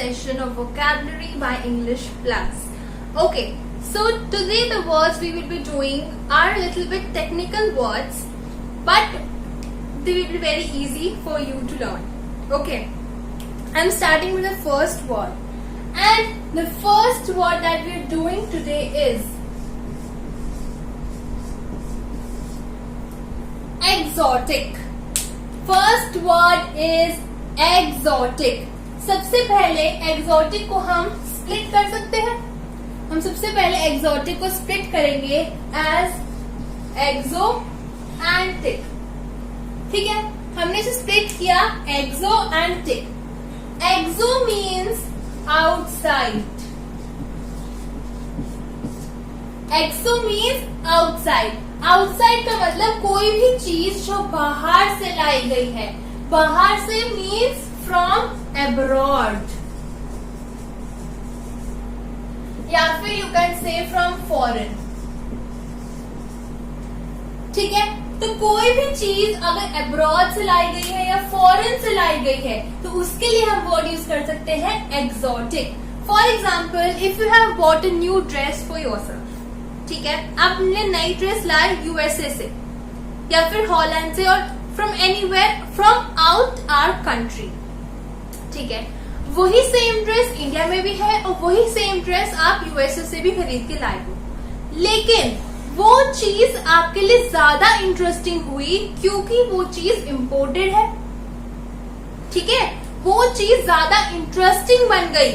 session of vocabulary by English Plus. Okay, so today the words we will be doing are a little bit technical words, but they will be very easy for you to learn. Okay, I'm starting with the first word, and the first word that we are doing today is exotic. First word is exotic. सबसे पहले exotic को हम split कर सकते हैं. हम सबसे पहले exotic को split करेंगे as exo and tic. ठीक है, हमने इसे split किया exo and tic. Exo means outside. Exo means outside. Outside का मतलब कोई भी चीज जो बाहर से लाई गई है. बाहर से मीन्स फ्रॉम एब्रॉड, या फिर you can say from foreign. ठीक है, तो कोई भी चीज अगर एब्रॉड से लाई गई है या फॉरेन से लाई गई है तो उसके लिए हम वर्ड यूज कर सकते हैं exotic. For example, if you have bought a new dress for yourself. ठीक है, आपने नई ड्रेस लाई यूएसए से या फिर हॉलैंड से और from anywhere from out our country. ठीक है, वही सेम ड्रेस इंडिया में भी है और वही सेम ड्रेस आप यूएसए से भी खरीद के लाए हो, लेकिन वो चीज आपके लिए ज्यादा इंटरेस्टिंग हुई क्योंकि वो चीज इम्पोर्टेड है. ठीक है, वो चीज ज्यादा इंटरेस्टिंग बन गई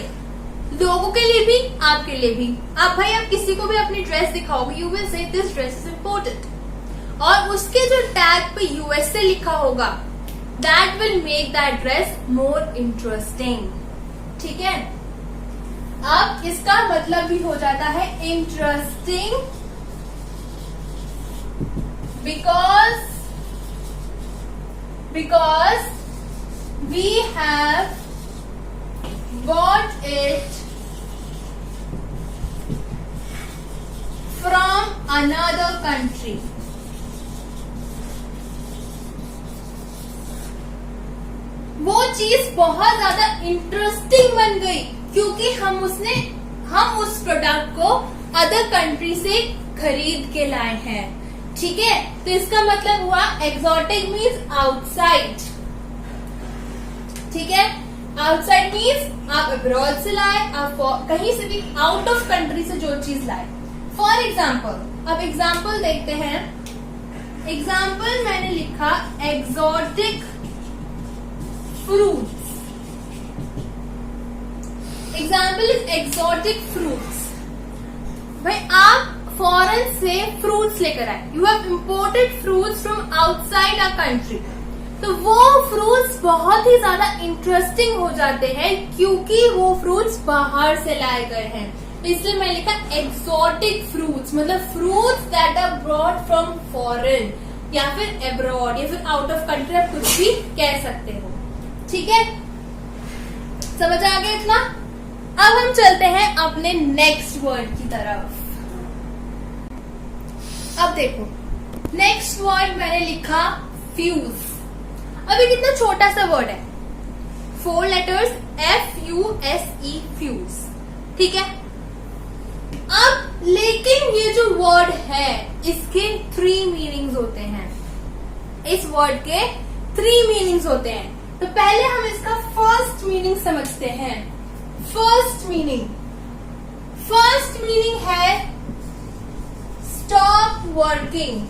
लोगों के लिए भी, आपके लिए भी. आप किसी को भी अपनी ड्रेस दिखाओगे, you will say this dress is important, और उसके जो टैग पे यूएसए लिखा होगा that will make that dress more interesting. ठीक है, अब इसका मतलब भी हो जाता है interesting because we have bought it from another country. वो चीज बहुत ज्यादा इंटरेस्टिंग बन गई क्योंकि हम उस प्रोडक्ट को अदर कंट्री से खरीद के लाए हैं. ठीक है, तो इसका मतलब हुआ एक्सोटिक मीन्स आउटसाइड. ठीक है, आउटसाइड मीन्स आप अब्रॉड से लाए, आप कहीं से भी आउट ऑफ कंट्री से जो चीज लाए. फॉर एग्जाम्पल, अब एग्जाम्पल देखते हैं. एग्जाम्पल मैंने लिखा exotic fruits. Example is exotic fruits. भाई आप फॉरेन से फ्रूट्स लेकर आए, you have imported fruits from outside a country. तो वो फ्रूट्स बहुत ही ज्यादा इंटरेस्टिंग हो जाते हैं क्योंकि वो फ्रूट्स बाहर से लाए गए हैं. तो इसलिए मैं लिखा एक्सोटिक फ्रूट्स, मतलब fruits that are brought from foreign या फिर एब्रॉड या फिर आउट ऑफ कंट्री, आप कुछ भी कह सकते हो. ठीक है, समझ आ गया इतना. अब हम चलते हैं अपने नेक्स्ट वर्ड की तरफ. अब देखो, नेक्स्ट वर्ड मैंने लिखा फ्यूज. अभी कितना छोटा सा वर्ड है, 4 लेटर्स FUSE फ्यूज. ठीक है, अब लेकिन ये जो वर्ड है इसके 3 मीनिंग्स होते हैं. इस वर्ड के 3 मीनिंग्स होते हैं. तो पहले हम इसका फर्स्ट मीनिंग समझते हैं. फर्स्ट मीनिंग है stop working.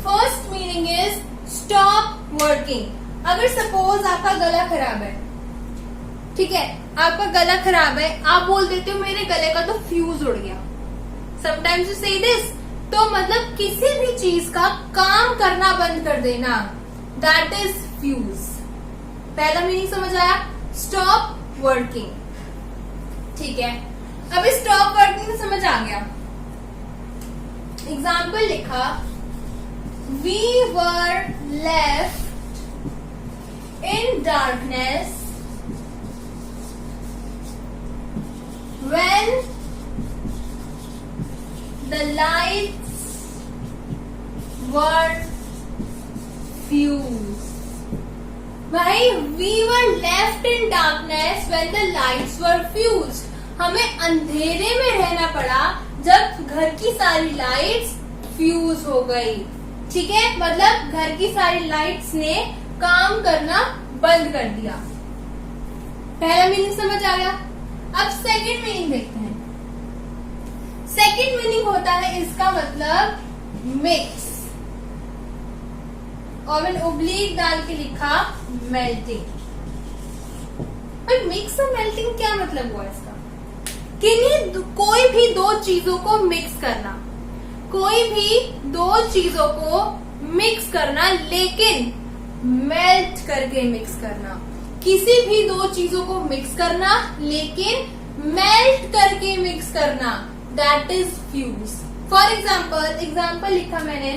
First meaning is stop working. अगर सपोज आपका गला खराब है, ठीक है, आपका गला खराब है, आप बोल देते हो मेरे गले का तो फ्यूज उड़ गया. समटाइम्स यू से दिस, तो मतलब किसी भी चीज का काम करना बंद कर देना, दैट इज फ्यूज. पहला मीनिंग समझ आया, स्टॉप वर्किंग. ठीक है, अब स्टॉप वर्किंग समझ आ गया. एग्जाम्पल लिखा, we were left in darkness when the lights were fused. भाई we were left in darkness when the lights were fused. हमें अंधेरे में रहना पड़ा जब घर की सारी लाइट्स फ्यूज हो गई. ठीक है, मतलब घर की सारी लाइट्स ने काम करना बंद कर दिया. पहला मीनिंग समझ आ गया. अब सेकंड मीनिंग देखते हैं. सेकंड मीनिंग होता है इसका मतलब मिक्स, और मैंने ओब्लिक डाल के लिखा मेल्टिंग. पर मिक्स और मेल्टिंग क्या मतलब हुआ इसका? किन्हीं कोई भी दो चीजों को मिक्स करना, कोई भी दो चीजों को मिक्स करना, लेकिन मेल्ट करके मिक्स करना. किसी भी दो चीजों को मिक्स करना लेकिन मेल्ट करके मिक्स करना, that is fuse. For example लिखा मैंने,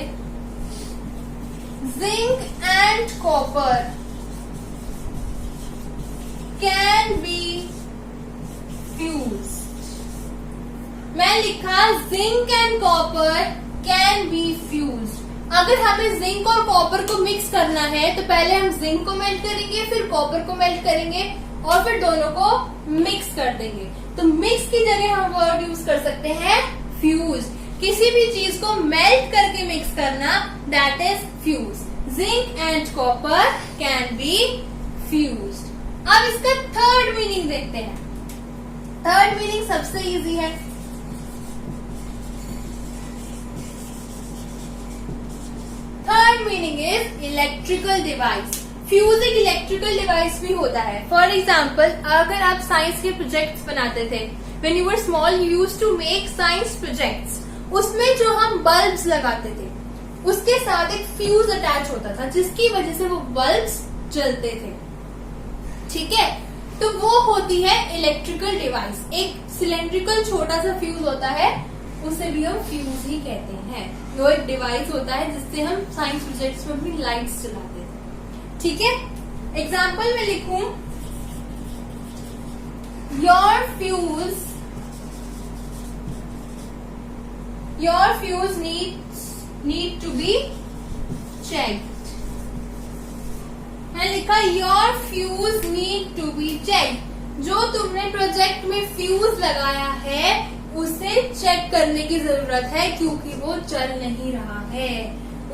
zinc and copper can B fuse. मैं लिखा zinc and copper can B fuse. अगर हमें जिंक और कॉपर को मिक्स करना है तो पहले हम जिंक को मेल्ट करेंगे, फिर कॉपर को मेल्ट करेंगे और फिर दोनों को मिक्स कर देंगे. तो मिक्स की जगह हम वर्ड यूज कर सकते हैं फ्यूज. किसी भी चीज को मेल्ट करके मिक्स करना, that is fuse. Zinc and copper can B fuse. अब इसका थर्ड मीनिंग देखते हैं. थर्ड मीनिंग सबसे इजी है. Third meaning is electrical device. Fuse एक इलेक्ट्रिकल डिवाइस भी होता है. फॉर एग्जाम्पल, अगर आप साइंस के प्रोजेक्ट्स बनाते थे, when you were small you used to make science projects, उसमें जो हम बल्ब्स लगाते थे उसके साथ एक फ्यूज अटैच होता था जिसकी वजह से वो बल्ब्स जलते थे. ठीक है, तो वो होती है इलेक्ट्रिकल डिवाइस. एक सिलेंड्रिकल छोटा सा फ्यूज होता है, उसे भी हम फ्यूज ही कहते हैं. वो एक डिवाइस होता है जिससे हम साइंस प्रोजेक्ट्स में अपनी लाइट्स जलाते थे. ठीक है, एग्जाम्पल में लिखूं, your fuse need to be checked. मैंने लिखा your fuse need to be checked. जो तुमने प्रोजेक्ट में फ्यूज लगाया है उसे चेक करने की जरूरत है क्योंकि वो चल नहीं रहा है,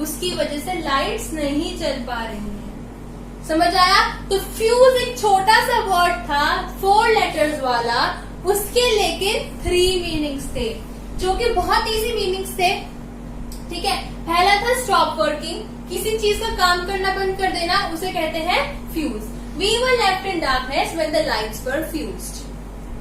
उसकी वजह से लाइट्स नहीं चल पा रही हैं. समझ आया? तो फ्यूज एक छोटा सा वर्ड था 4 लेटर्स वाला, उसके लेकिन 3 मीनिंग्स थे जो कि बहुत इजी मीनिंग्स थे. ठीक है, पहला था स्टॉप वर्किंग, किसी चीज का काम करना बंद कर देना, उसे कहते हैं fuse. We were left in darkness when the lights were fused.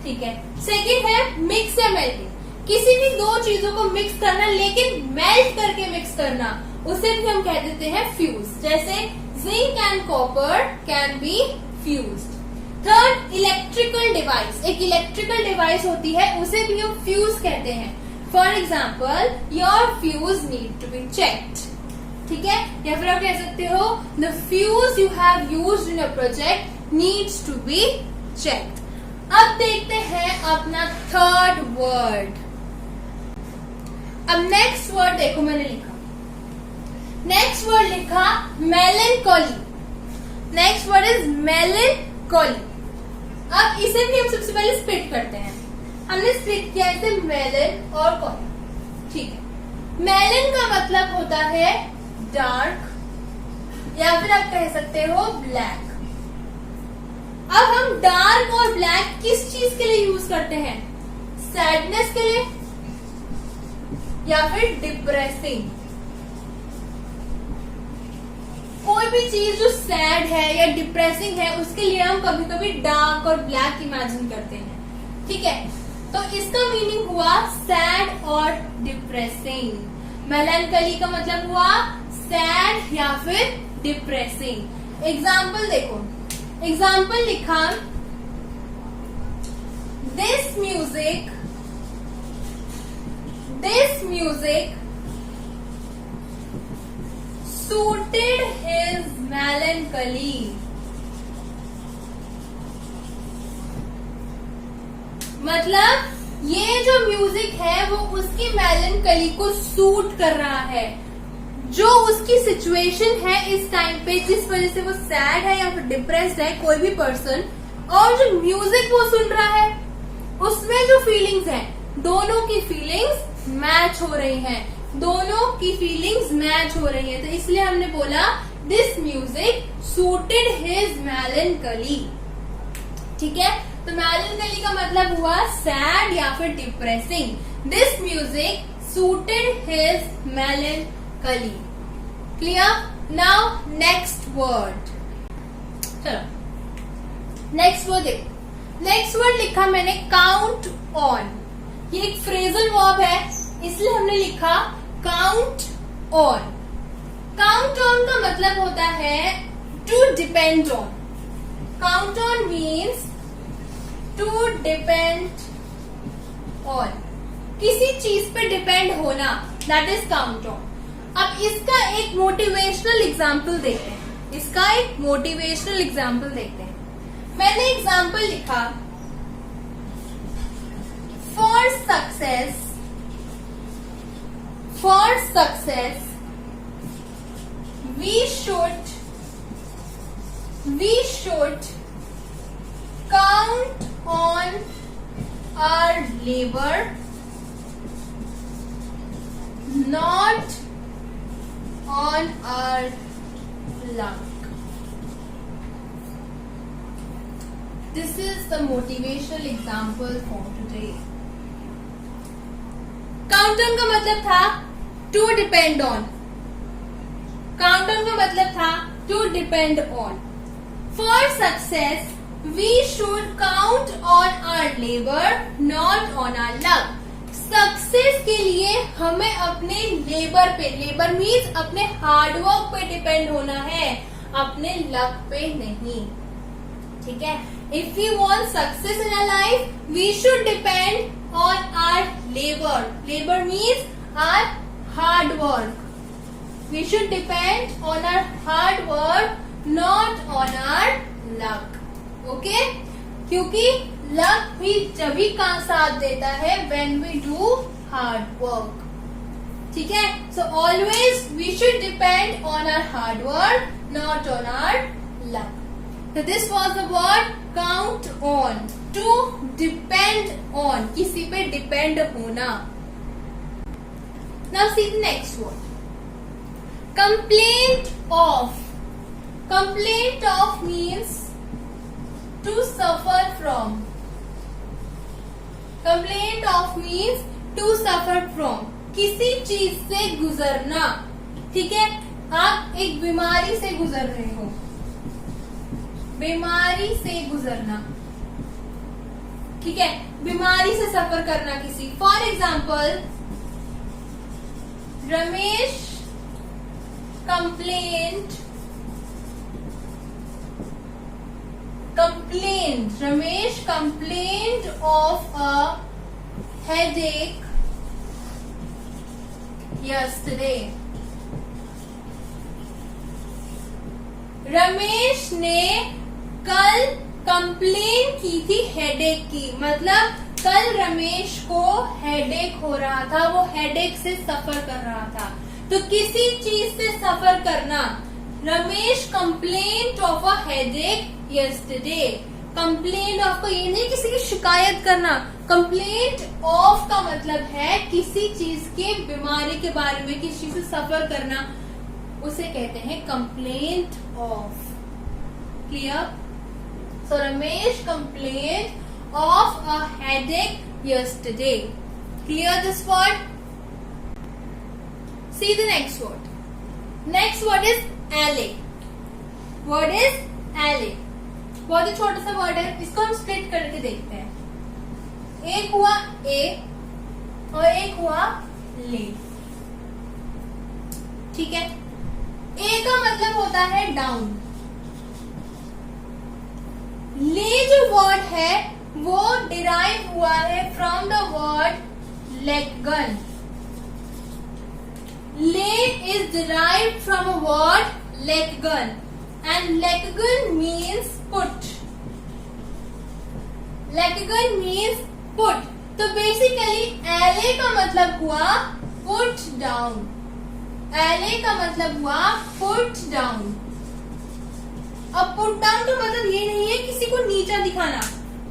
ठीक है, सेकेंड है मिक्स या मेल्टिंग. किसी भी दो चीजों को मिक्स करना लेकिन मेल्ट करके मिक्स करना, उसे भी हम कह देते हैं फ्यूज. जैसे zinc and copper can be fused. Third, electrical device. एक इलेक्ट्रिकल डिवाइस होती है, उसे भी हम फ्यूज कहते हैं. For example, your fuse need to be checked. ठीक है, या फिर आप कह सकते हो the fuse you have used in a project needs to be checked. अब देखते हैं अपना थर्ड वर्ड. अब नेक्स्ट वर्ड देखो, मैंने लिखा, नेक्स्ट वर्ड लिखा melancholy. Next word is melancholy. अब इसे भी हम सबसे पहले स्प्लिट करते हैं. हमने स्प्लिट किया इसे मेलन और कॉली. ठीक है, मेलन का मतलब होता है डार्क, या फिर आप कह सकते हो ब्लैक. अब हम डार्क और ब्लैक किस चीज के लिए यूज करते हैं? सैडनेस के लिए या फिर डिप्रेसिंग. कोई भी चीज जो सैड है या डिप्रेसिंग है उसके लिए हम कभी कभी डार्क और ब्लैक इमेजिन करते हैं. ठीक है, तो इसका मीनिंग हुआ सैड और डिप्रेसिंग. मेलनकली का मतलब हुआ सैड या फिर डिप्रेसिंग. एग्जाम्पल देखो, एग्जाम्पल लिखा, this music suited his melancholy. मतलब ये जो म्यूजिक है वो उसकी मेलनकली को सूट कर रहा है. जो उसकी सिचुएशन है इस टाइम पे, जिस वजह से वो सैड है या फिर डिप्रेस्ड है कोई भी पर्सन, और जो म्यूजिक वो सुन रहा है उसमें जो फीलिंग्स है, दोनों की फीलिंग्स मैच हो रही हैं, दोनों की फीलिंग्स मैच हो रही हैं। तो इसलिए हमने बोला दिस म्यूजिक सूटेड हिज मेलनकली। ठीक है, तो मेलनकली का मतलब हुआ सैड या फिर depressing. This music suited his मेलनकली। Clear? Now next word. चलो नेक्स्ट वर्ड देखो। नेक्स्ट वर्ड लिखा मैंने काउंट ऑन। ये एक फ्रेजल वर्ब है, इसलिए हमने लिखा काउंट ऑन। काउंट ऑन का मतलब होता है to depend on. Count on means to depend on, किसी चीज पे डिपेंड होना, दैट इज काउंट ऑन। अब इसका एक मोटिवेशनल एग्जाम्पल देखते हैं। इसका एक मोटिवेशनल एग्जाम्पल देखते हैं। मैंने एग्जाम्पल लिखा for success we should count on our labour, not on our luck. This is the motivational example for today. Count on का मतलब था to depend on. Count on का मतलब था to depend on. For success, we should count on our labor, not on our luck. Success के लिए हमें अपने लेबर पे, लेबर मीन्स अपने हार्डवर्क पे डिपेंड होना है, अपने लक पे नहीं। ठीक है, if we want success in our life we should depend on our labour. Labour means our hard work. We should depend on our hard work, not on our luck. Okay, क्योंकि लक भी जभी का साथ देता है when we do hard work. ठीक है, so always we should depend on our hard work, not on our luck. So this was the word count on. To depend on, किसी पे depend होना. Now see the next word. Complaint of. Complaint of means to suffer from. Complaint of means to suffer from, किसी चीज से गुजरना। ठीक है, आप एक बीमारी से गुजर रहे हो, बीमारी से गुजरना। ठीक है, बीमारी से सफर करना किसी। For example, Ramesh Ramesh complained of a headache yesterday. Ramesh ने कल कंप्लेन की थी हेडेक की, मतलब कल रमेश को हेडेक हो रहा था, वो हेडेक से सफर कर रहा था। तो किसी चीज से सफर करना। Ramesh complaint of a headache yesterday. Complaint of को ये नहीं किसी की शिकायत करना, कंप्लेंट ऑफ का मतलब है किसी चीज के बीमारी के बारे में, किसी चीज से सफर करना, उसे कहते हैं complaint of. Clear? So Ramesh complaint of a headache yesterday. Clear this word? See the next word. Next word is alley. Word is alley. बहुत ही छोटा सा वर्ड है, इसको हम स्प्लिट करके देखते हैं। एक हुआ ए और एक हुआ ले। ठीक है, ए का मतलब होता है डाउन। ले जो वर्ड है वो डिराइव हुआ है from the word legend. Lay is derived from a word lekgan, and lekgan means put. Lekgan means put. तो बेसिकली alley का मतलब हुआ put down. एले का मतलब हुआ पुट डाउन। अब पुट डाउन का मतलब ये नहीं है किसी को नीचा दिखाना।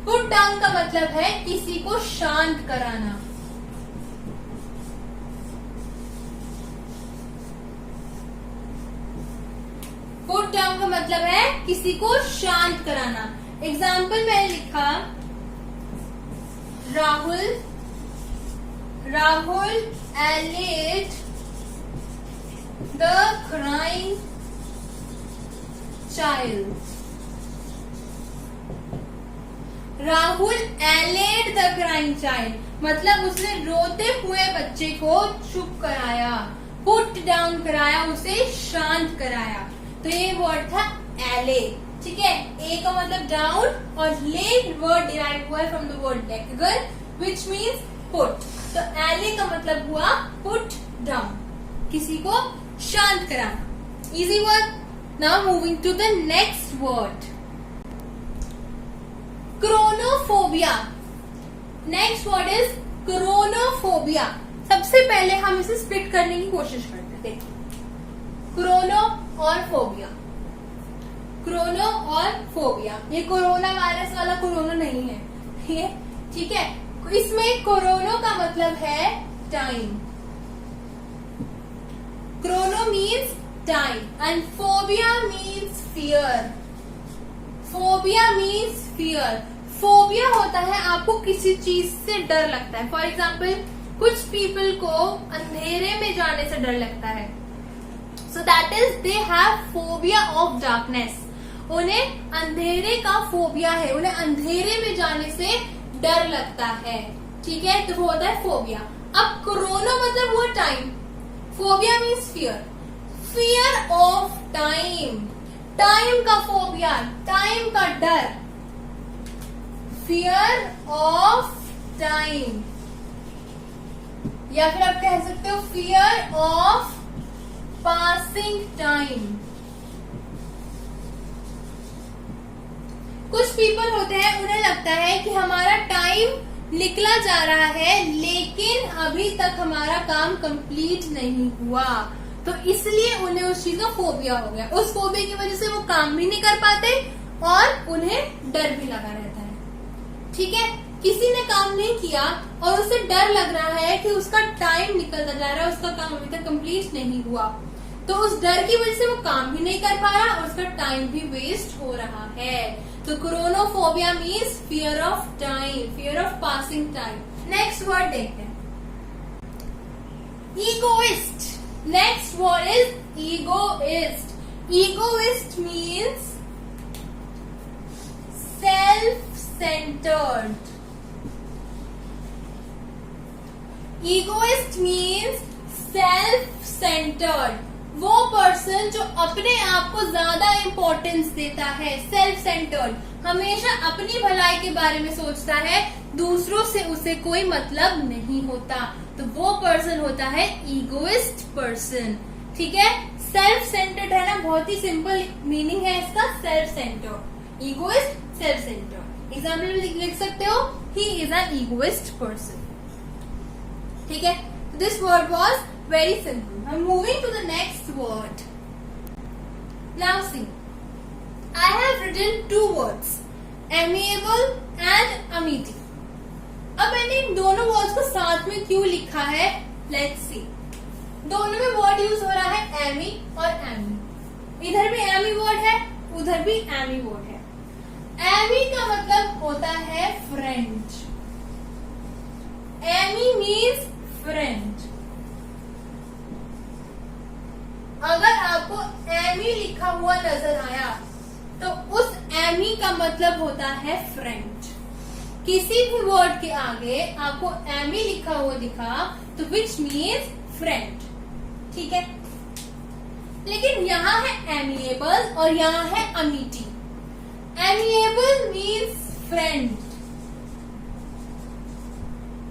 पुट डाउन का मतलब है किसी को शांत कराना। पुट डाउन का मतलब है किसी को शांत कराना। एग्जाम्पल मैंने लिखा, Rahul allayed the crying child। Rahul allayed the crying child मतलब उसने रोते हुए बच्चे को चुप कराया, पुट डाउन कराया, उसे शांत कराया। तो ये वर्ड था एले, ठीक है। ए का मतलब डाउन और ले वर्ड डिराइव हुआ है from the word लेगर which means put. तो एले का मतलब हुआ पुट डाउन, किसी को शांत कराना। Easy word. Now moving to the next word, chronophobia. Next word is chronophobia. सबसे पहले हम इसे स्प्लिट करने की कोशिश करते हैं। क्रोनो और फोबिया, क्रोनो और फोबिया। ये कोरोना वायरस वाला कोरोना नहीं है, ये ठीक है। इसमें कोरोनो का मतलब है time. Chrono means time and phobia means fear. Phobia means fear. Phobia होता है आपको किसी चीज से डर लगता है। फॉर एग्जाम्पल कुछ पीपल को अंधेरे में जाने से डर लगता है, so that is they have phobia of darkness. उन्हें अंधेरे का फोबिया है, उन्हें अंधेरे में जाने से डर लगता है, ठीक है। तो वो होता है फोबिया। अब कोरोना मतलब हुआ time, phobia means fear. Fear of time, time का फोबिया, टाइम का डर। फियर ऑफ टाइम, या फिर आप कह सकते हो फियर ऑफ पासिंग टाइम। कुछ पीपल होते हैं उन्हें लगता है कि हमारा टाइम निकला जा रहा है लेकिन अभी तक हमारा काम कंप्लीट नहीं हुआ, तो इसलिए उन्हें उस चीज का फोबिया हो गया। उस फोबिया की वजह से वो काम भी नहीं कर पाते और उन्हें डर भी लगा रहता है, ठीक है। किसी ने काम नहीं किया और उसे डर लग रहा है कि उसका टाइम निकलता जा रहा है, उसका काम अभी तक कंप्लीट नहीं हुआ, तो उस डर की वजह से वो काम भी नहीं कर पा रहा और उसका टाइम भी वेस्ट हो रहा है। तो chronophobia means fear of time, fear of passing time. Next word देखते हैं, egoist. Next word is egoist. Egoist means self centred. Egoist means self centred, वो पर्सन जो अपने आप को ज्यादा इंपॉर्टेंस देता है। सेल्फ सेंटर्ड, हमेशा अपनी भलाई के बारे में सोचता है, दूसरों से उसे कोई मतलब नहीं होता, तो वो पर्सन होता है ईगोइस्ट पर्सन, ठीक है। सेल्फ सेंटर्ड है ना, बहुत ही सिंपल मीनिंग है इसका, self centred. Egoist, self centred. Example में लिख सकते हो, he is an egoist person, ठीक है। This word was very simple. I'm moving to the next word. Now see, I have written two words, amiable and amity. अब मैंने इन दोनों words को साथ में क्यों लिखा है, let's see. दोनों में वर्ड यूज हो रहा है एमी और एमी। इधर भी एमी वर्ड है, उधर भी एमी वर्ड है। एमी का मतलब होता है फ्रेंड। Amy means friend. अगर आपको एमी लिखा हुआ नजर आया तो उस एमी का मतलब होता है फ्रेंड। किसी भी वर्ड के आगे आपको एमी लिखा हुआ दिखा तो विच मीन्स फ्रेंड, ठीक है। लेकिन यहाँ है एमिएबल और यहाँ है Amity. Amiable means friend,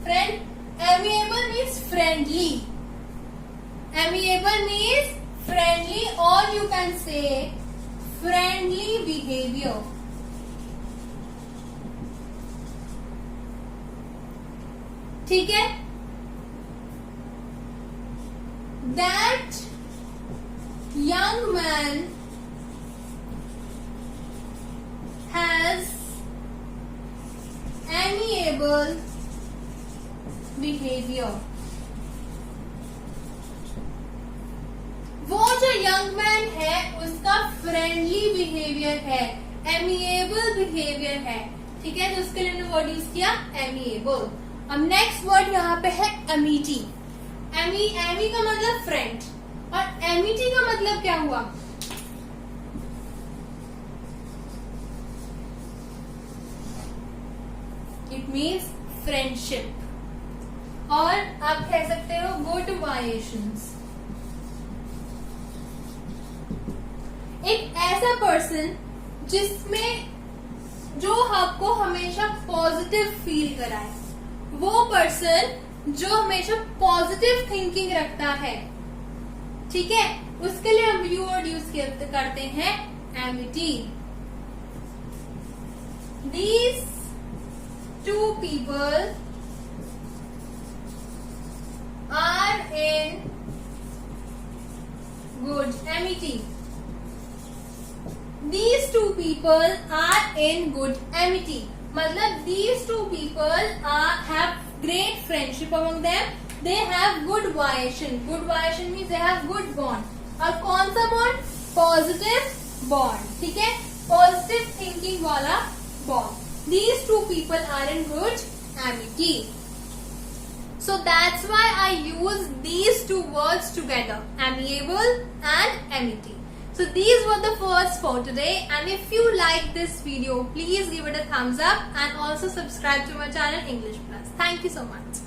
friend. Amiable means friendly. Amiable means friendly, or you can say friendly behavior. ठीक है। That young man has amiable behavior. वो जो यंग मैन है उसका फ्रेंडली बिहेवियर है, एमिएबल बिहेवियर है, ठीक है। तो उसके लिए हमने वर्ड यूज किया एमिएबल। अब नेक्स्ट वर्ड यहाँ पे है एमिटी। एमी का मतलब फ्रेंड और एमिटी का मतलब क्या हुआ? इट मीन्स फ्रेंडशिप और आप कह सकते हो गुड वाइब्रेशंस। एक ऐसा पर्सन जिसमें जो आपको हमेशा पॉजिटिव फील कराए, वो पर्सन जो हमेशा पॉजिटिव थिंकिंग रखता है, ठीक है, उसके लिए हम यू वर्ड यूज करते हैं Amity. These two people are in good amity. These two people are in good amity. मतलब these two people have great friendship among them. They have good vibration. Good vibration means they have good bond. और कौन सा bond? Positive bond. ठीक है, positive thinking वाला bond. These two people are in good amity. So that's why I use these two words together, amiable and amity. So these were the words for today, and if you like this video, please give it a thumbs up and also subscribe to my channel English Plus. Thank you so much.